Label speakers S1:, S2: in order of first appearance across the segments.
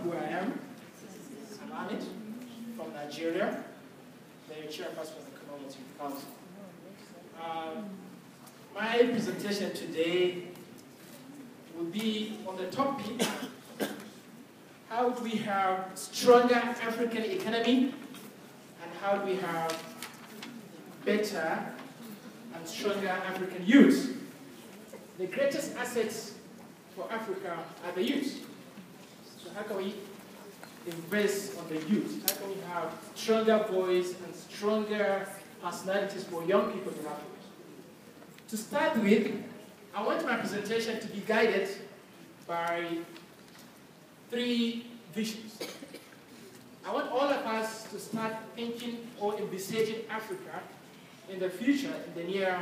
S1: who I am. I'm Ahmed from Nigeria, the Chairperson of the Commonwealth Youth Council. My presentation today will be on the topic, how do we have stronger African economy and how do we have better and stronger African youth. The greatest assets for Africa are the youth. So how can we invest on the youth? How can we have stronger voice and stronger personalities for young people in Africa? To start with, I want my presentation to be guided by 3 visions. I want all of us to start thinking or envisaging Africa in the future, in the near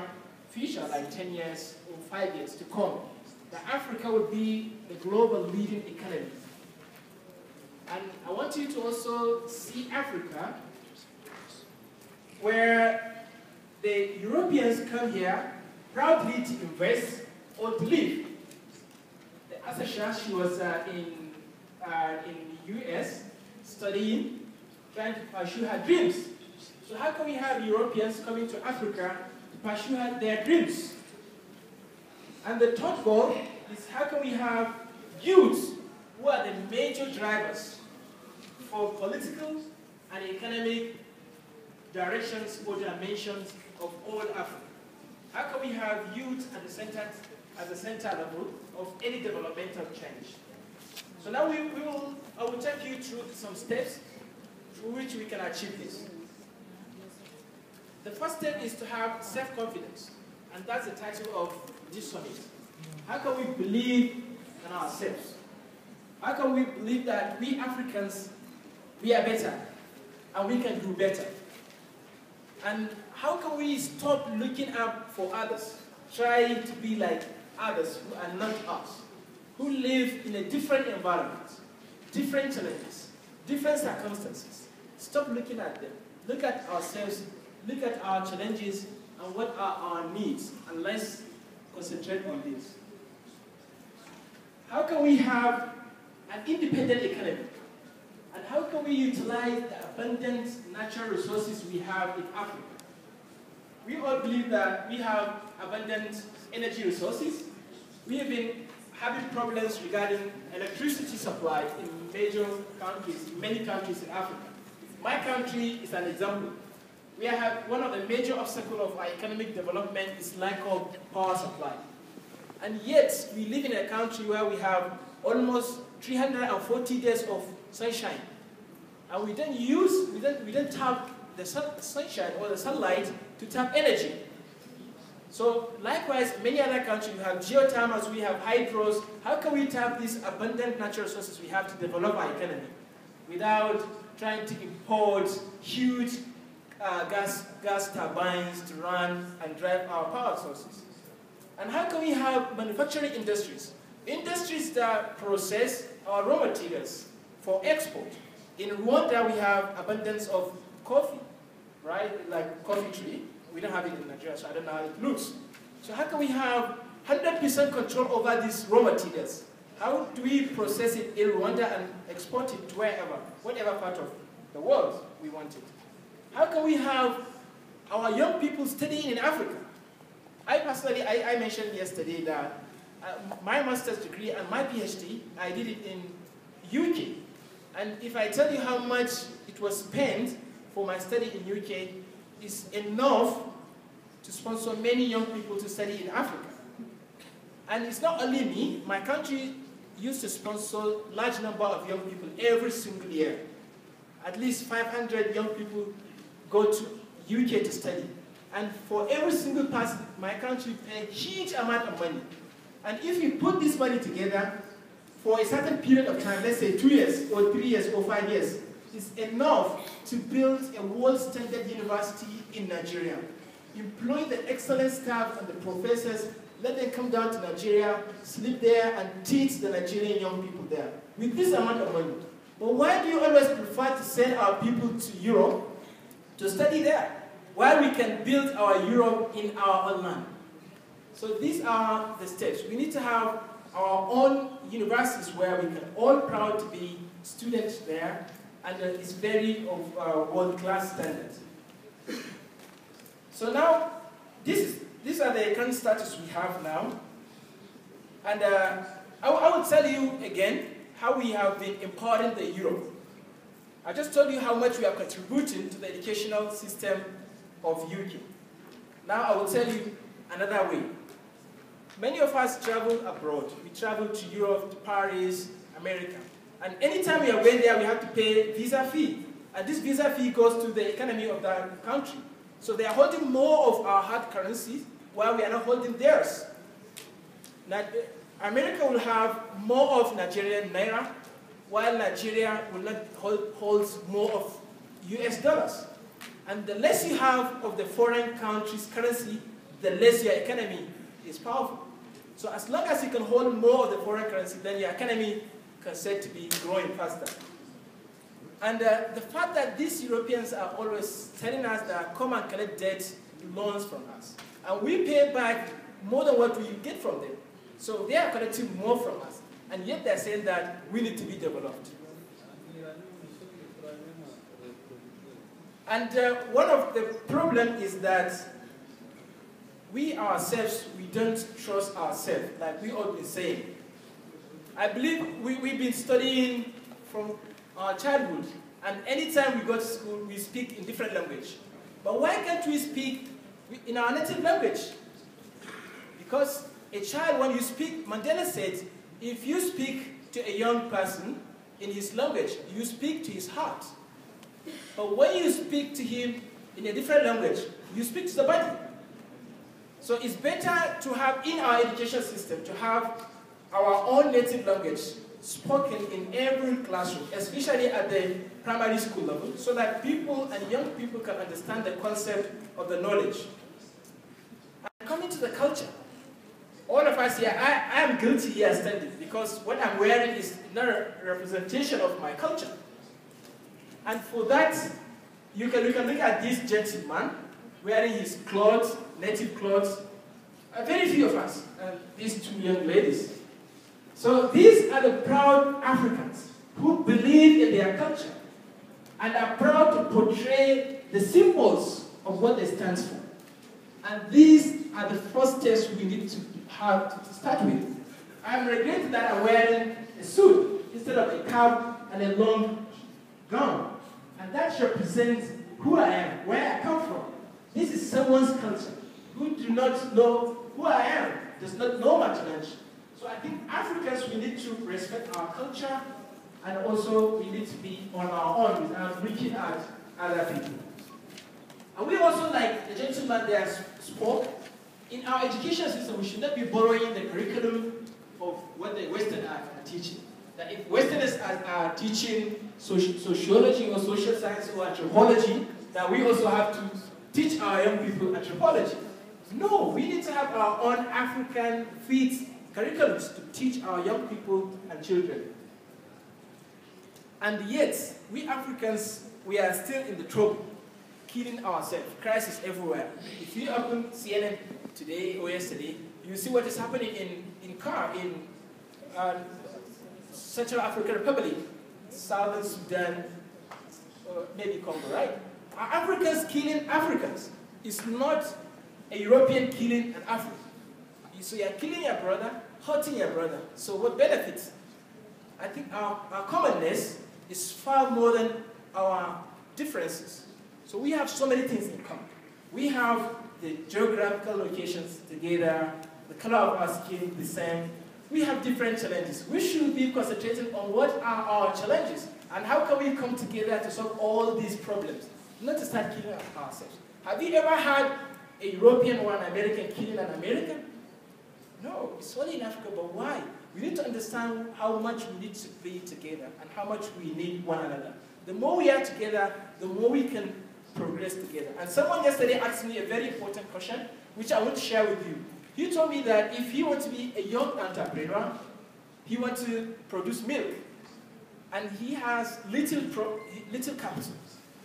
S1: future, like 10 years or 5 years to come. That Africa would be the global leading economy. And I want you to also see Africa where the Europeans come here proudly to invest or to live. The Asasha, she was in the US studying, trying to pursue her dreams. So how can we have Europeans coming to Africa to pursue their dreams? And the third goal is how can we have youths who are the major drivers for political and economic directions or dimensions of all Africa. How can we have youth at the center level of any developmental change? So now I will take you through some steps through which we can achieve this. The first step is to have self-confidence, and that's the title of this summit. How can we believe in ourselves? How can we believe that we Africans, we are better, and we can do better? And how can we stop looking up for others, try to be like others who are not us, who live in a different environment, different challenges, different circumstances? Stop looking at them. Look at ourselves, look at our challenges, and what are our needs, and let's concentrate on this. How can we have an independent economy? And how can we utilize the abundant natural resources we have in Africa? We all believe that we have abundant energy resources. We have been having problems regarding electricity supply in major countries, many countries in Africa. My country is an example. We have one of the major obstacles of our economic development is lack of power supply. And yet, we live in a country where we have almost 340 days of sunshine. And we don't tap the sunshine or the sunlight to tap energy. So likewise, many other countries, we have geothermals, we have hydros. How can we tap these abundant natural resources we have to develop our economy without trying to import huge gas turbines to run and drive our power sources? And how can we have manufacturing industries? Industries that process our raw materials for export. In Rwanda, we have abundance of coffee, right? Like coffee tree. We don't have it in Nigeria, so I don't know how it looks. So how can we have 100% control over these raw materials? How do we process it in Rwanda and export it to whatever part of the world we want it? How can we have our young people studying in Africa? I personally, I mentioned yesterday that my master's degree and my PhD, I did it in UK. And if I tell you how much it was spent for my study in UK, it's enough to sponsor many young people to study in Africa. And it's not only me, my country used to sponsor large number of young people every single year. At least 500 young people go to UK to study. And for every single person, my country pays a huge amount of money. And if you put this money together for a certain period of time, let's say 2 years, or 3 years, or 5 years, it's enough to build a world-standard university in Nigeria. Employ the excellent staff and the professors, let them come down to Nigeria, sleep there, and teach the Nigerian young people there with this amount of money. But why do you always prefer to send our people to Europe to study there, while we can build our Europe in our own land? So these are the steps. We need to have our own universities where we can all proud to be students there, and it's very of world-class standards. So now, these are the current status we have now. And I will tell you again how we have been empowering the Europe. I just told you how much we are contributing to the educational system of UK. Now I will tell you another way. Many of us travel abroad. We travel to Europe, to Paris, America. And anytime we are going there, we have to pay visa fee. And this visa fee goes to the economy of that country. So they are holding more of our hard currencies while we are not holding theirs. Now, America will have more of Nigerian naira, while Nigeria will not holds more of US dollars. And the less you have of the foreign country's currency, the less your economy is powerful. So as long as you can hold more of the foreign currency, then your economy can said to be growing faster. And the fact that these Europeans are always telling us that come and collect debt loans from us. And we pay back more than what we get from them. So they are collecting more from us. And yet they're saying that we need to be developed. And one of the problems is that we ourselves, we don't trust ourselves, like we all been saying. I believe we've been studying from our childhood, and anytime we go to school, we speak in different language. But why can't we speak in our native language? Because a child, when you speak, Mandela said, if you speak to a young person in his language, you speak to his heart. But when you speak to him in a different language, you speak to the body. So it's better to have in our education system, to have our own native language spoken in every classroom, especially at the primary school level, so that people and young people can understand the concept of the knowledge. And coming to the culture, all of us here, I am guilty here standing, because what I'm wearing is not a representation of my culture. And for that, you can look at this gentleman wearing his clothes, native clothes. Very few of us, these two young ladies. So these are the proud Africans who believe in their culture and are proud to portray the symbols of what they stand for. And these are the first steps we need to have to start with. I'm regretting that I'm wearing a suit instead of a cap and a long gown. And that represents who I am, where I come from. This is someone's culture. Who do not know who I am, does not know my challenge. So I think Africans, we need to respect our culture, and also we need to be on our own without looking at other people. And we also, like the gentleman there spoke, in our education system, we should not be borrowing the curriculum of what the Westerners are teaching. That if Westerners are teaching sociology or social science or anthropology, that we also have to teach our young people anthropology. No, we need to have our own African fit curriculums to teach our young people and children. And yet, we Africans, we are still in the trouble, killing ourselves, crisis everywhere. If you open CNN today or yesterday, you see what is happening in Central African Republic, Southern Sudan, or maybe Congo, right? Are Africans killing Africans? It's not a European killing an African. So you're killing your brother, hurting your brother. So what benefits? I think our commonness is far more than our differences. So we have so many things in common. We have the geographical locations together, the color of our skin the same. We have different challenges. We should be concentrating on what are our challenges and how can we come together to solve all these problems, not to start killing ourselves. Have you ever had a European or an American killing an American? No, it's only in Africa, but why? We need to understand how much we need to be together and how much we need one another. The more we are together, the more we can progress together. And someone yesterday asked me a very important question, which I want to share with you. He told me that if he wants to be a young entrepreneur, he wants to produce milk, and he has little capital.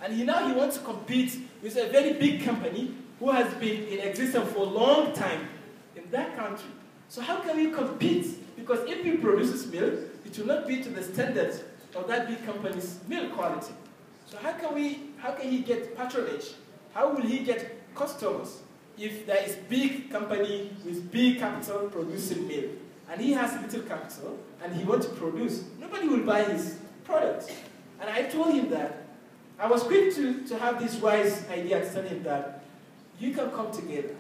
S1: And now he wants to compete with a very big company who has been in existence for a long time in that country. So how can we compete Because if he produces milk, it will not be to the standards of that big company's milk quality. So how can he get patronage? How will he get customers if there is big company with big capital producing milk, and he has little capital, and he wants to produce? Nobody will buy his product. And I told him that. I was quick to have this wise idea to tell him that you can come together.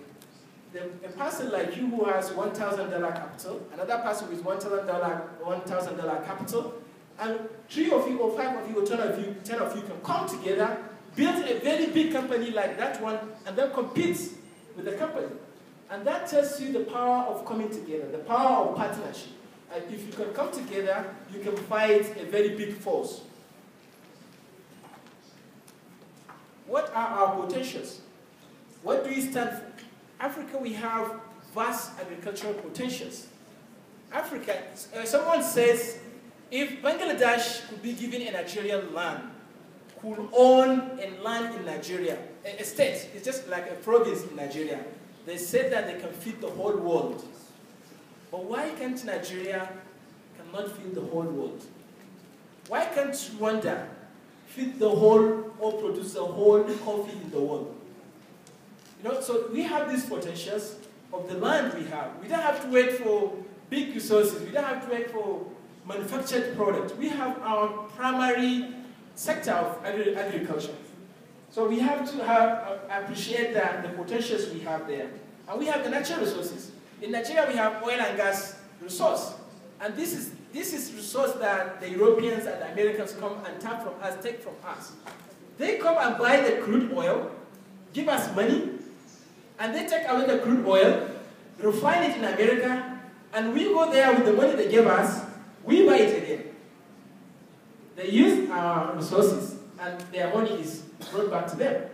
S1: A person like you who has $1,000 capital, another person with $1,000 capital, and 3 of you or 5 of you or 10 of you can come together, build a very big company like that one, and then compete with the company. And that tells you the power of coming together, the power of partnership. And if you can come together, you can fight a very big force. What are our potentials? What do we stand for? Africa, we have vast agricultural potentials. Africa, someone says, if Bangladesh could be given a Nigerian land, could own a land in Nigeria, a state, it's just like a province in Nigeria, they said that they can feed the whole world. But why can't Nigeria cannot feed the whole world? Why can't Rwanda feed the whole or produce the whole coffee in the world? You know, so we have these potentials of the land we have. We don't have to wait for big resources. We don't have to wait for manufactured products. We have our primary sector of agriculture. So we have to appreciate the potentials we have there. And we have the natural resources. In Nigeria, we have oil and gas resource. And this is resource that the Europeans and the Americans come and tap from us, take from us. They come and buy the crude oil, give us money, and they take away the crude oil, refine it in America, and we go there with the money they gave us, we buy it again. They use our resources, and their money is brought back to them.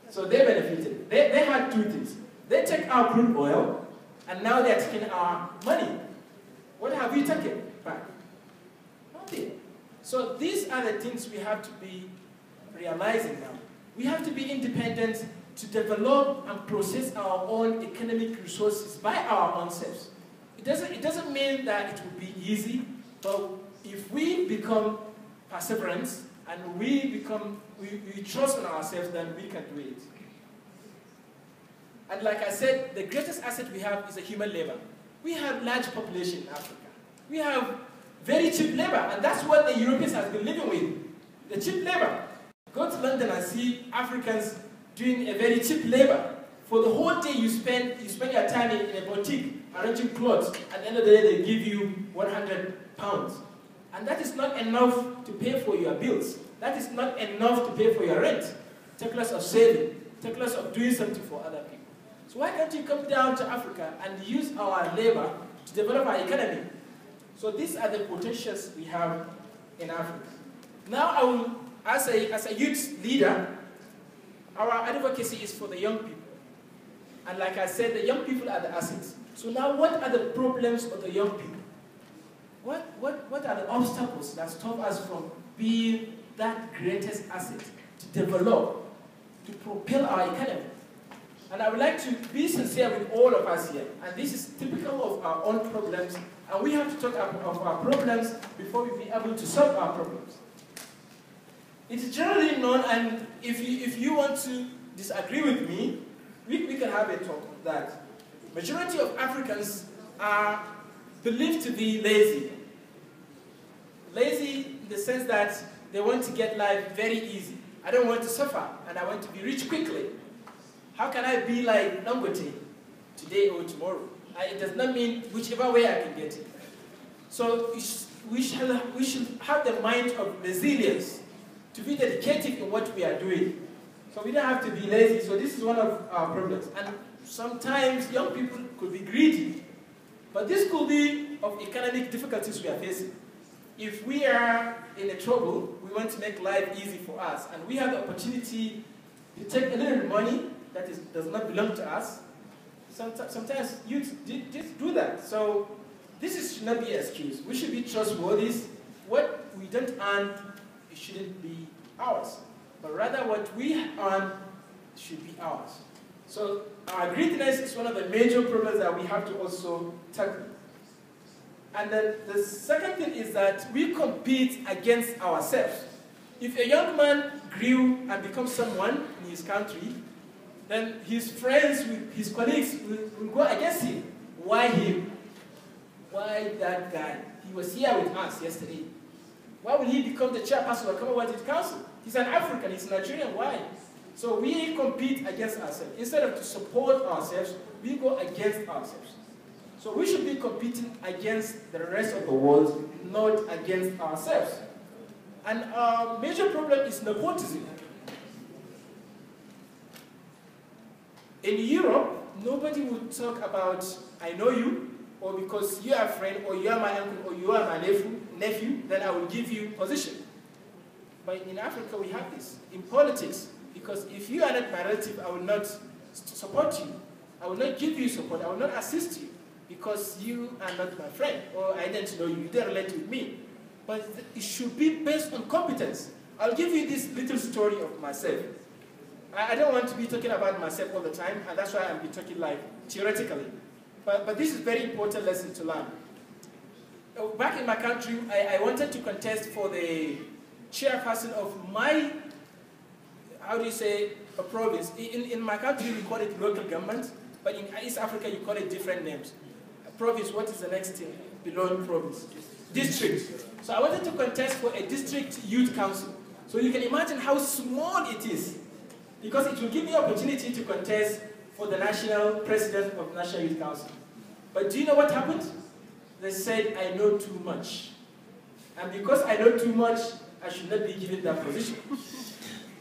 S1: So they benefited. They had two things. They take our crude oil, and now they're taking our money. What have we taken back? Nothing. So these are the things we have to be realizing now. We have to be independent to develop and process our own economic resources by our own selves. It doesn't mean that it will be easy, but if we become perseverant and we trust in ourselves, then we can do it. And like I said, the greatest asset we have is the human labor. We have large population in Africa. We have very cheap labor, and that's what the Europeans have been living with. The cheap labor. Go to London and see Africans doing a very cheap labor. For the whole day you spend your time in a boutique arranging clothes. At the end of the day, they give you 100 pounds. And that is not enough to pay for your bills. That is not enough to pay for your rent. Take less of saving. Take less of doing something for other people. So why can't you come down to Africa and use our labor to develop our economy? So these are the potentials we have in Africa. Now I will, as a youth leader, our advocacy is for the young people. And like I said, the young people are the assets. So now what are the problems of the young people? What are the obstacles that stop us from being that greatest asset to develop, to propel our economy? And I would like to be sincere with all of us here. And this is typical of our own problems. And we have to talk of our problems before we be able to solve our problems. It's generally known, and if you want to disagree with me, we can have a talk on that. Majority of Africans are believed to be lazy. Lazy in the sense that they want to get life very easy. I don't want to suffer, and I want to be rich quickly. How can I be like Dangote today or tomorrow? It does not mean whichever way I can get it. So we should have the mind of resilience, to be dedicated in what we are doing. So we don't have to be lazy. So this is one of our problems. And sometimes young people could be greedy. But this could be of economic difficulties we are facing. If we are in a trouble, we want to make life easy for us. And we have the opportunity to take a little money that does not belong to us. Sometimes youth do that. So this should not be an excuse. We should be trustworthy. What we don't earn, it shouldn't be ours. But rather what we earn should be ours. So our greediness is one of the major problems that we have to also tackle. And then the second thing is that we compete against ourselves. If a young man grew and becomes someone in his country, then his friends, his colleagues will go against him. Why him? Why that guy? He was here with us yesterday. Why will he become the chairperson of the Commonwealth Council? He's an African, he's Nigerian, why? So we compete against ourselves. Instead of to support ourselves, we go against ourselves. So we should be competing against the rest of the world, not against ourselves. And our major problem is nepotism. In Europe, nobody would talk about, I know you, or because you are a friend, or you are my uncle, or you are my nephew, then I will give you position. But in Africa, we have this. In politics, because if you are not my relative, I will not support you. I will not give you support. I will not assist you, because you are not my friend, or I didn't know you. You didn't relate with me. But it should be based on competence. I'll give you this little story of myself. I don't want to be talking about myself all the time, and that's why I'll be talking like theoretically. But this is a very important lesson to learn. Back in my country, I wanted to contest for the chairperson of my, how do you say, a province. In my country, we call it local government, but in East Africa, you call it different names. A province, what is the next thing below province? District. So I wanted to contest for a district youth council. So you can imagine how small it is, because it will give me opportunity to contest for the national president of the National Youth Council. But do you know what happened? They said, I know too much. And because I know too much, I should not be given that position.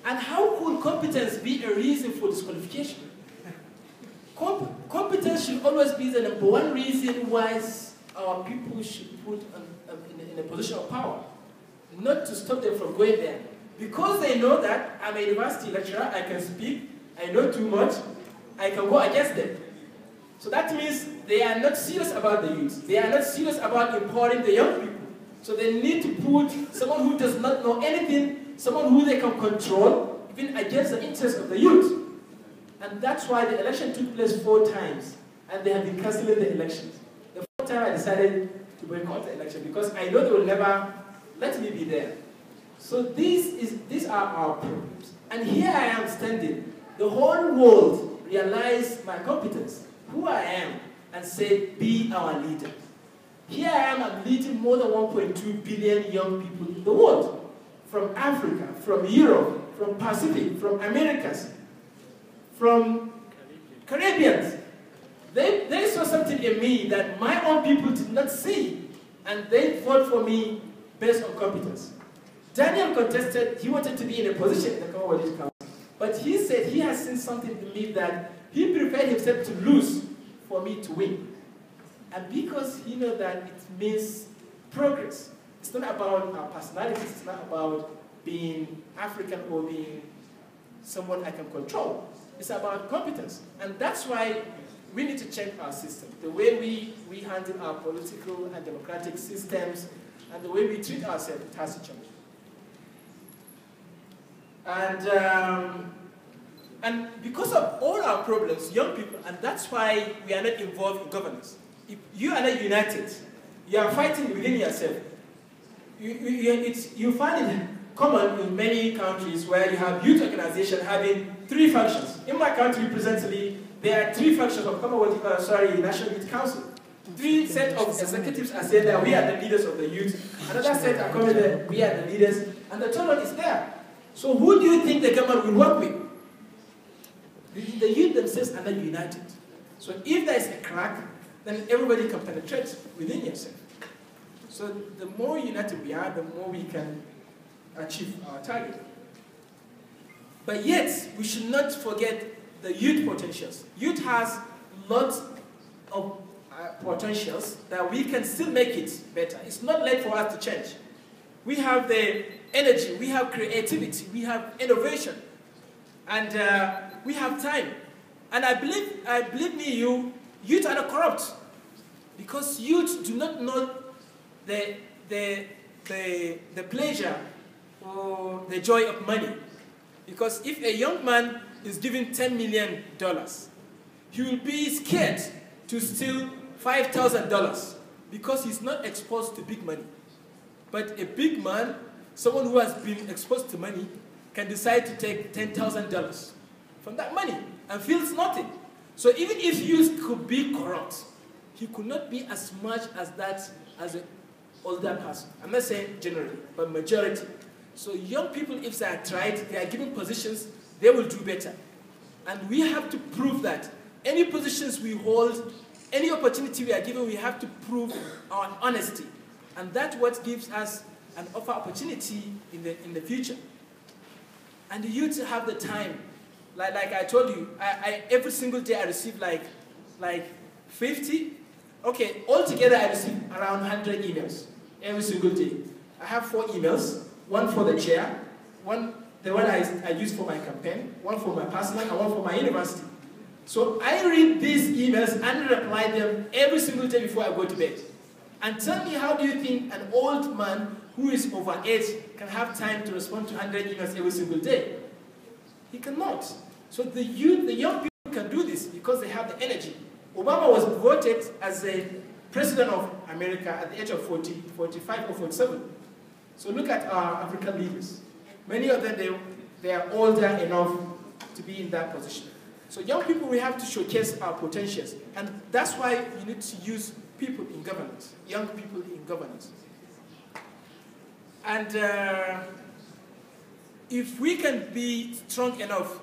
S1: And how could competence be a reason for disqualification? Competence should always be the #1 reason why our people should put in a position of power, not to stop them from going there. Because they know that I'm a university lecturer, I can speak, I know too much, I can go against them. So that means they are not serious about the youth. They are not serious about empowering the young people. So they need to put someone who does not know anything, someone who they can control, even against the interests of the youth. And that's why the election took place 4 times, and they have been cancelling the elections. The 4th time I decided to boycott the election, because I know they will never let me be there. So these are our problems. And here I am standing. The whole world realized my competence, who I am, and said, be our leader. Here I am, I'm leading more than 1.2 billion young people in the world. From Africa, from Europe, from Pacific, from Americas, from Caribbeans. They saw something in me that my own people did not see, and they fought for me based on competence. Daniel contested, he wanted to be in a position in the Commonwealth Council, but he said he has seen something in me that he prepared himself to lose for me to win. And because he knows that it means progress. It's not about our personalities, it's not about being African or being someone I can control. It's about competence. And that's why we need to change our system. The way we handle our political and democratic systems, and the way we treat ourselves, it has to change. And because of all our problems, young people, and that's why we are not involved in governance. If you are not united, you are fighting within yourself. You find it common in many countries where you have youth organizations having 3 functions. In my country, presently, there are 3 functions of Commonwealth, National Youth Council. 3 sets of executives are saying that we are the leaders of the youth. Another set are coming that we are the leaders, and the third one is there. So who do you think the government will work with? The youth themselves are not united. So if there is a crack, then everybody can penetrate within yourself. So the more united we are, the more we can achieve our target. But yet, we should not forget the youth potentials. Youth has lots of potentials that we can still make it better. It's not late for us to change. We have the energy, we have creativity, we have innovation, and we have time. And I believe me, youth are not corrupt, because youth do not know the pleasure or the joy of money. Because if a young man is given $10 million, he will be scared to steal $5,000 because he's not exposed to big money. But a big man, someone who has been exposed to money, can decide to take $10,000 from that money and feels nothing. So even if you could be corrupt, he could not be as much as that as an older person. I'm not saying generally, but majority. So young people, if they are tried, they are given positions, they will do better. And we have to prove that any positions we hold, any opportunity we are given, we have to prove our honesty. And that's what gives us an opportunity in the future. And the youth have the time. Like I told you, every single day I receive like 50. Okay, altogether I receive around 100 emails every single day. I have 4 emails, one for the chair, the one I use for my campaign, one for my personal, and one for my university. So I read these emails and reply them every single day before I go to bed. And tell me, how do you think an old man who is over age can have time to respond to 100 emails every single day? He cannot. So the youth, the young people can do this because they have the energy. Obama was voted as the president of America at the age of 40, 45 or 47. So look at our African leaders. Many of them, they are older enough to be in that position. So young people, we have to showcase our potentials. And that's why you need to use people in governance, young people in governance. And if we can be strong enough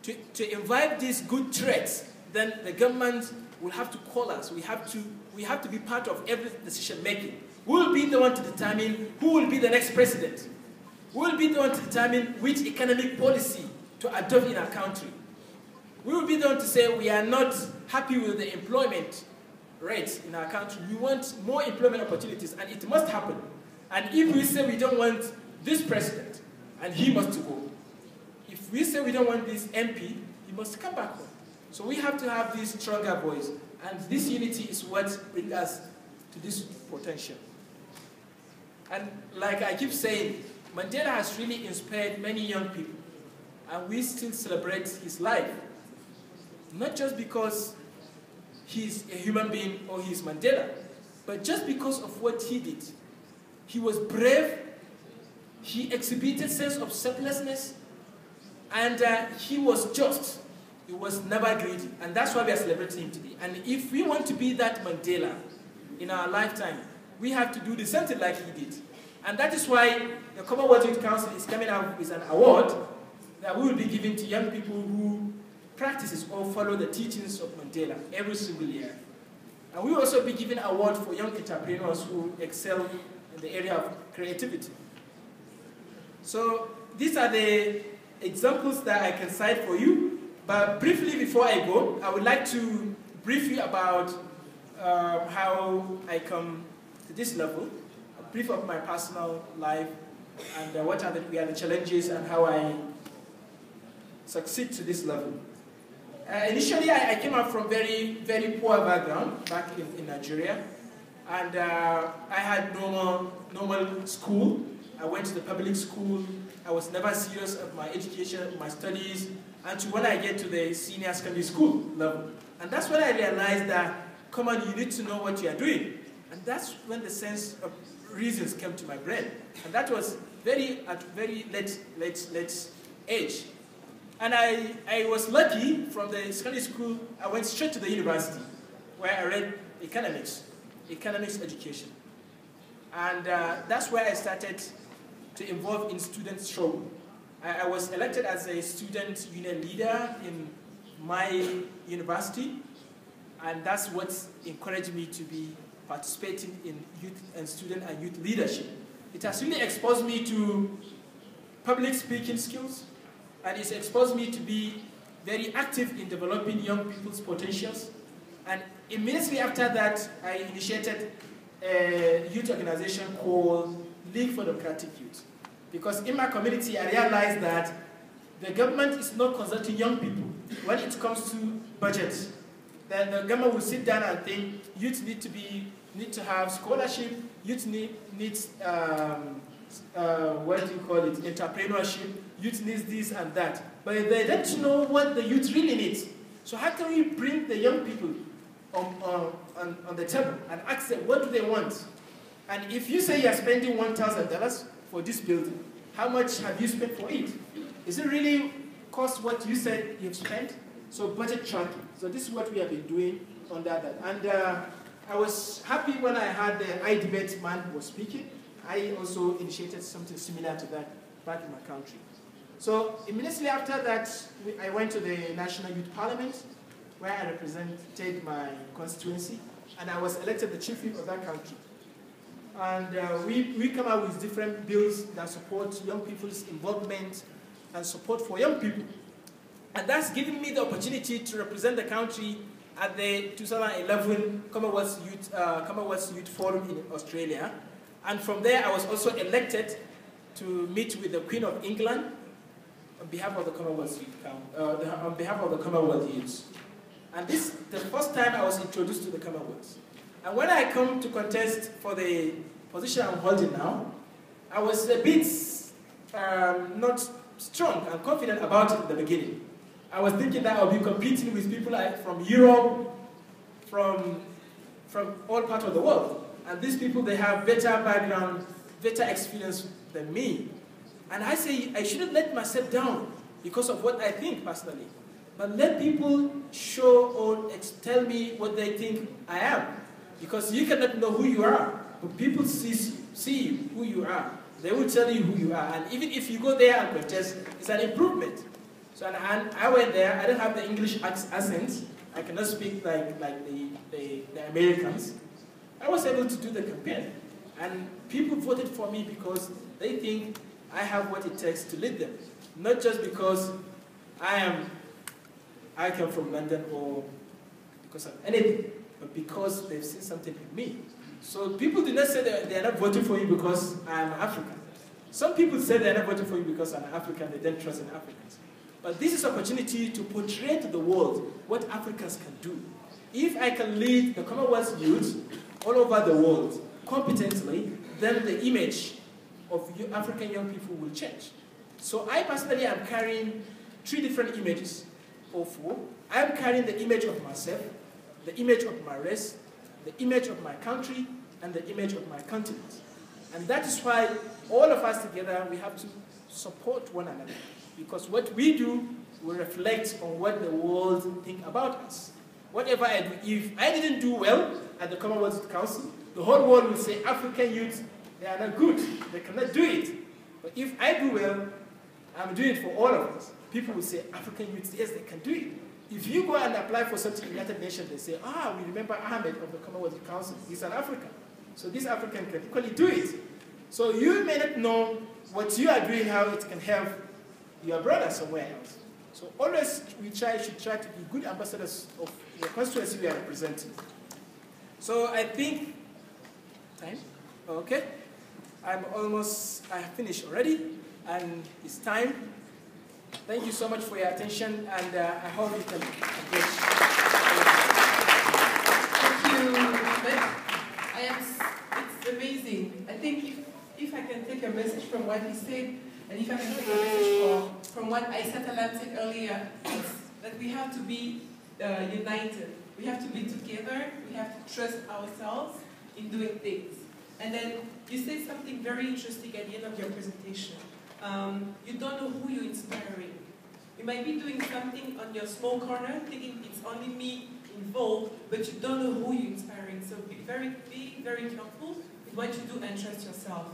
S1: to invite these good traits, then the government will have to call us. We have to be part of every decision making. We will be the one to determine who will be the next president. We will be the one to determine which economic policy to adopt in our country. We will be the one to say we are not happy with the employment rates in our country. We want more employment opportunities, and it must happen. And if we say we don't want this president, and he must go. If we say we don't want this MP, he must come back home. So we have to have this stronger voice, and this unity is what brings us to this potential. And like I keep saying, Mandela has really inspired many young people, and we still celebrate his life. Not just because he's a human being or he's Mandela, but just because of what he did. He was brave, he exhibited sense of selflessness, and he was just. He was never greedy, and that's why we are celebrating him today. And if we want to be that Mandela in our lifetime, we have to do the same thing like he did. And that is why the Commonwealth Youth Council is coming out with an award that we will be giving to young people who practices or follow the teachings of Mandela every single year. And we will also be giving an award for young entrepreneurs who excel in the area of creativity. So these are the examples that I can cite for you. But briefly before I go, I would like to brief you about how I come to this level, a brief of my personal life, and what are the challenges and how I succeed to this level. Initially, I came up from very, very poor background back in Nigeria, and I had normal school. I went to the public school. I was never serious of my education, my studies, until when I get to the senior secondary school level. And that's when I realized that, come on, you need to know what you are doing. And that's when the sense of reasons came to my brain. And that was at very late age. And I was lucky. From the secondary school, I went straight to the university, where I read economics education. And that's where I started to involve in student struggle. I was elected as a student union leader in my university, and that's what encouraged me to be participating in youth and student and youth leadership. It has really exposed me to public speaking skills, and it's exposed me to be very active in developing young people's potentials. And immediately after that, I initiated a youth organization called League for Democratic Youth. Because in my community, I realized that the government is not consulting young people when it comes to budgets. Then the government will sit down and think youth need to have scholarship, youth needs what do you call it, entrepreneurship, youth needs this and that. But they don't know what the youth really needs. So how can we bring the young people on the table and ask them what do they want. And if you say you're spending $1,000 for this building, how much have you spent for it? Is it really cost what you said you've spent? So budget tracking. So this is what we have been doing on that. And I was happy when I heard the iDebate man was speaking. I also initiated something similar to that back in my country. So immediately after that, I went to the National Youth Parliament, where I represented my constituency, and I was elected the chief whip of that country. And we come out with different bills that support young people's involvement and support for young people. And that's given me the opportunity to represent the country at the 2011 Commonwealth Youth Forum in Australia. And from there, I was also elected to meet with the Queen of England on behalf of the Commonwealth Youth. And this is the first time I was introduced to the Commonwealth. And when I come to contest for the position I'm holding now, I was a bit not strong and confident about it in the beginning. I was thinking that I'll be competing with people from Europe, from all parts of the world. And these people, they have better background, better experience than me. And I say, I shouldn't let myself down because of what I think personally. But let people show or tell me what they think I am. Because you cannot know who you are. But people see who you are. They will tell you who you are. And even if you go there and contest, it's an improvement. So and I went there. I don't have the English accent. I cannot speak like the Americans. I was able to do the campaign. And people voted for me because they think I have what it takes to lead them. Not just because I come from London or because of anything, but because they've seen something in me. So people do not say that they are not voting for you because I am African. Some people say they are not voting for you because I'm African, they don't trust in Africans. But this is an opportunity to portray to the world what Africans can do. If I can lead the Commonwealth youth all over the world competently, then the image of African young people will change. So I personally am carrying 3 different images, or 4. I am carrying the image of myself, the image of my race, the image of my country, and the image of my continent. And that is why all of us together, we have to support one another. Because what we do will reflect on what the world thinks about us. Whatever I do, if I didn't do well at the Commonwealth Council, the whole world will say African youth, they are not good, they cannot do it. But if I do well, I'm doing it for all of us. People will say African youth, yes, they can do it. If you go and apply for something in the United Nations, they say, we remember Ahmed of the Commonwealth Council, he's an African. So this African can equally do it. So you may not know what you are doing, how it can help your brother somewhere else. So always should try to be good ambassadors of the constituency we are representing. So I think, time? Okay. I have finished already, and it's time. Thank you so much for your attention, and I hope you can engage.
S2: Thank you, it's amazing. I think if I can take a message from what he said, and if I can take a message from what Aissata said earlier, it's that we have to be united. We have to be together. We have to trust ourselves in doing things. And then you said something very interesting at the end of your presentation. You don't know who you're inspiring. You might be doing something on your small corner, thinking it's only me involved, but you don't know who you're inspiring. So be very careful with what you do and trust yourself.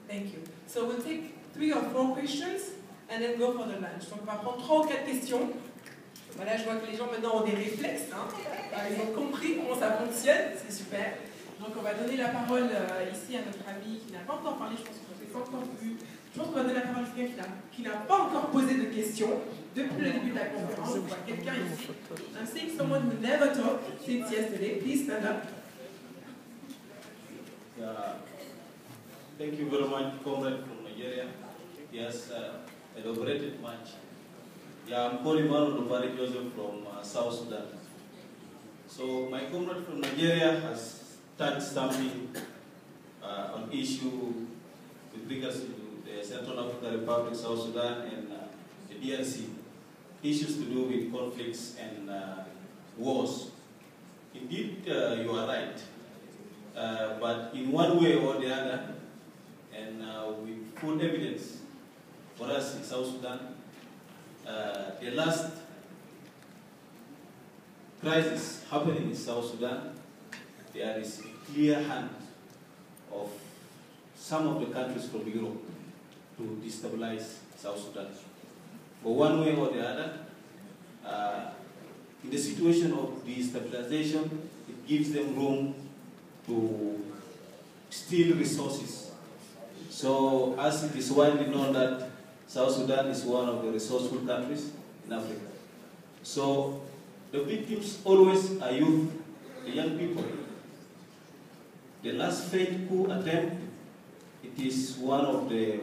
S2: Thank you. So we'll take 3 or 4 questions and then go for the lunch. Donc on va prendre 3 ou 4 questions. Voilà, je vois que les gens maintenant ont des réflexes. Hein. Ils ont compris comment ça fonctionne, c'est super. Donc on va donner la parole ici à notre ami qui n'a pas encore parlé, je pense qu'on n'a pas encore vu. Je pense qu'on va donner la parole à quelqu'un qui n'a pas encore posé de questions depuis le début de la conférence. On voit quelqu'un ici. I'm seeing someone who never talked since yesterday. Please stand up.
S3: Thank you very much, comrade from Nigeria. Yes, elaborated much. Yeah, I'm calling Lupari Joseph from South Sudan. So my comrade from Nigeria has touched something on issue with regards to the Central African Republic, South Sudan, and the DRC. Issues to do with conflicts and wars. Indeed, you are right. But in one way or the other, and with full evidence for us in South Sudan, the last crisis happening in South Sudan, there is a clear hand of some of the countries from Europe to destabilize South Sudan. For one way or the other, in the situation of destabilization, it gives them room to steal resources. So, as it is widely known that South Sudan is one of the resourceful countries in Africa. So, the victims always are youth, the young people. The last failed coup attempt, it is one of the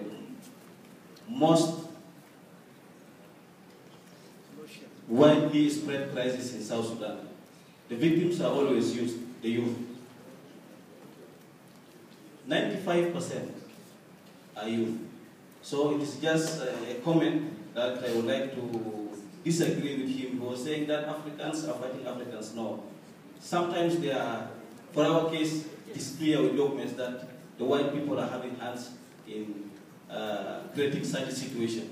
S3: most widely spread crisis in South Sudan. The victims are always the youth. 95% are youth. So it is just a comment that I would like to disagree with him. He was saying that Africans are fighting Africans. No. Sometimes they are, for our case, it is clear with documents that the white people are having hands in creating such a situation,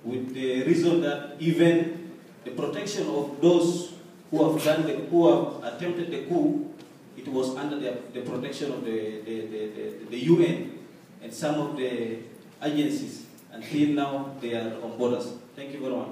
S3: with the reason that even the protection of those who have attempted the coup, it was under the protection of the UN and some of the agencies. Until now, they are on borders. Thank you very much.